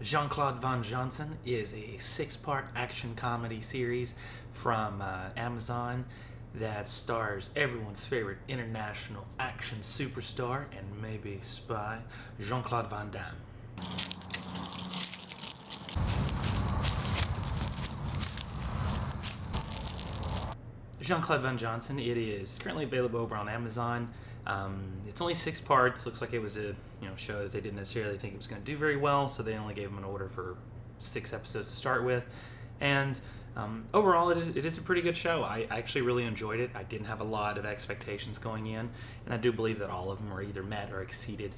Jean-Claude Van Damme is a six-part action comedy series from Amazon that stars everyone's favorite international action superstar and maybe spy, Jean-Claude Van Damme. Jean-Claude Van Damme, it is currently available over on Amazon. It's only 6 parts. Looks like it was a show that they didn't necessarily think it was going to do very well, so they only gave him an order for 6 episodes to start with. And overall, it is a pretty good show. I actually really enjoyed it. I didn't have a lot of expectations going in, and I do believe that all of them were either met or exceeded.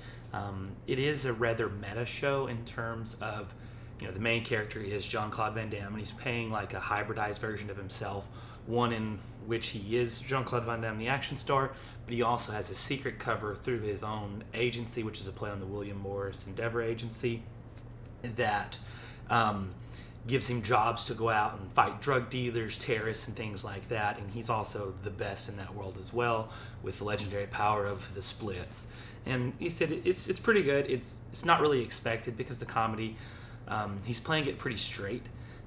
It is a rather meta show in terms of, the main character is Jean-Claude Van Damme, and he's playing like a hybridized version of himself, one in which he is Jean-Claude Van Damme, the action star, but he also has a secret cover through his own agency, which is a play on the William Morris Endeavor agency, that gives him jobs to go out and fight drug dealers, terrorists, and things like that. And he's also the best in that world as well, with the legendary power of the splits. And he said it's pretty good. It's not really expected because the comedy, he's playing it pretty straight.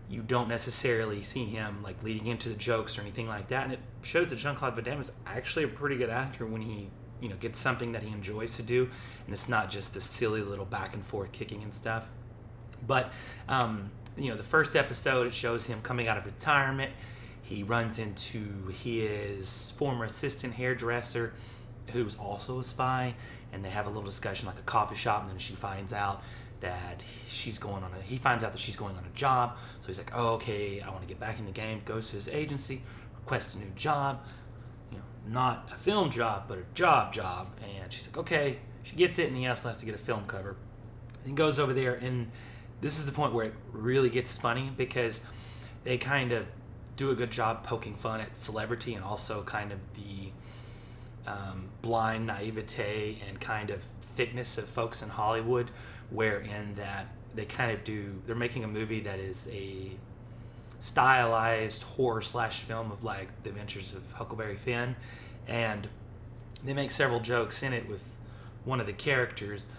You don't necessarily see him like leading into the jokes or anything like that, and it shows that Jean-Claude Van Damme is actually a pretty good actor when he gets something that he enjoys to do, and it's not just a silly little back and forth kicking and stuff. But the first episode, it shows him coming out of retirement. He runs into his former assistant hairdresser, who's also a spy, and they have a little discussion like a coffee shop, and then she finds out that he finds out that she's going on a job. So he's like, oh, okay, I want to get back in the game. Goes to his agency, requests a new job, not a film job, but a job. And she's like, okay. She gets it, and he also has to get a film cover. He goes over there, and this is the point where it really gets funny, because they kind of do a good job poking fun at celebrity and also kind of the blind naivete and kind of thickness of folks in Hollywood, wherein that they're making a movie that is a stylized horror slash film of like the adventures of Huckleberry Finn, and they make several jokes in it with one of the characters.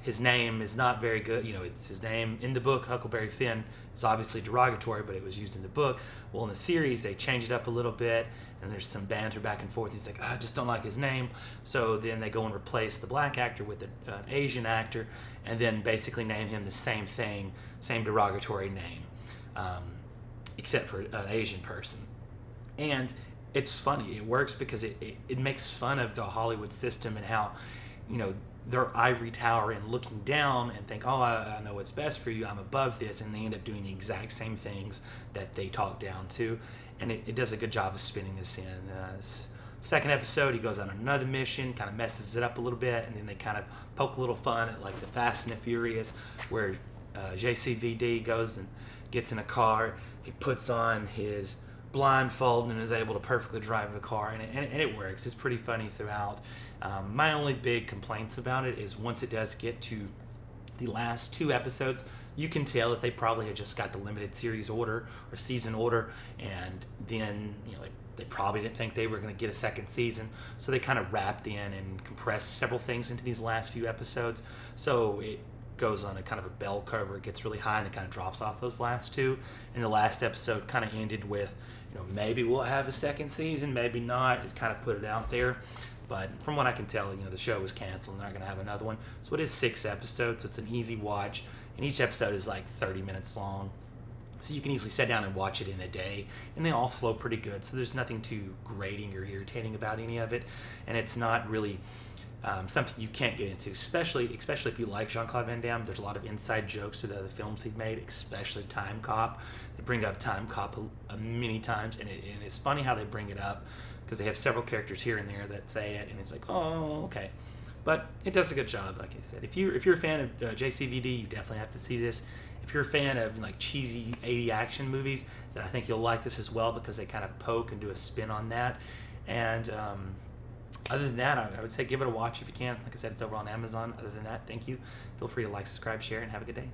His name is not very good. It's his name in the book. Huckleberry Finn is obviously derogatory, but it was used in the book. Well, in the series, they change it up a little bit, and there's some banter back and forth. He's like, I just don't like his name. So then they go and replace the black actor with an Asian actor, and then basically name him the same thing, same derogatory name, except for an Asian person. And it's funny. It works because it makes fun of the Hollywood system and how, their ivory tower and looking down and think, oh, I know what's best for you, I'm above this, and they end up doing the exact same things that they talk down to, and it does a good job of spinning this in. Second episode, he goes on another mission, kind of messes it up a little bit, and then they kind of poke a little fun at like the Fast and the Furious, where JCVD goes and gets in a car, he puts on his blindfold and is able to perfectly drive the car, and it works. It's pretty funny throughout. My only big complaints about it is once it does get to the last 2 episodes, you can tell that they probably had just got the limited series order or season order, and then they probably didn't think they were going to get a second season, so they kind of wrapped in and compressed several things into these last few episodes. So it goes on a kind of a bell curve where it gets really high and it kind of drops off those last 2. And the last episode kind of ended with, maybe we'll have a second season, maybe not. It's kind of put it out there. But from what I can tell, the show was canceled and they're not going to have another one. So it is 6 episodes, so it's an easy watch. And each episode is like 30 minutes long. So you can easily sit down and watch it in a day. And they all flow pretty good. So there's nothing too grating or irritating about any of it. And it's not really something you can't get into, especially if you like Jean-Claude Van Damme. There's a lot of inside jokes to the other films he'd made, especially Time Cop. They bring up Time Cop many times, and it's funny how they bring it up, because they have several characters here and there that say it, and it's like, oh, okay. But it does a good job, like I said. If you're a fan of JCVD, you definitely have to see this. If you're a fan of like cheesy 80 action movies, then I think you'll like this as well, because they kind of poke and do a spin on that. And other than that, I would say give it a watch if you can. Like I said, it's over on Amazon. Other than that, thank you. Feel free to like, subscribe, share, and have a good day.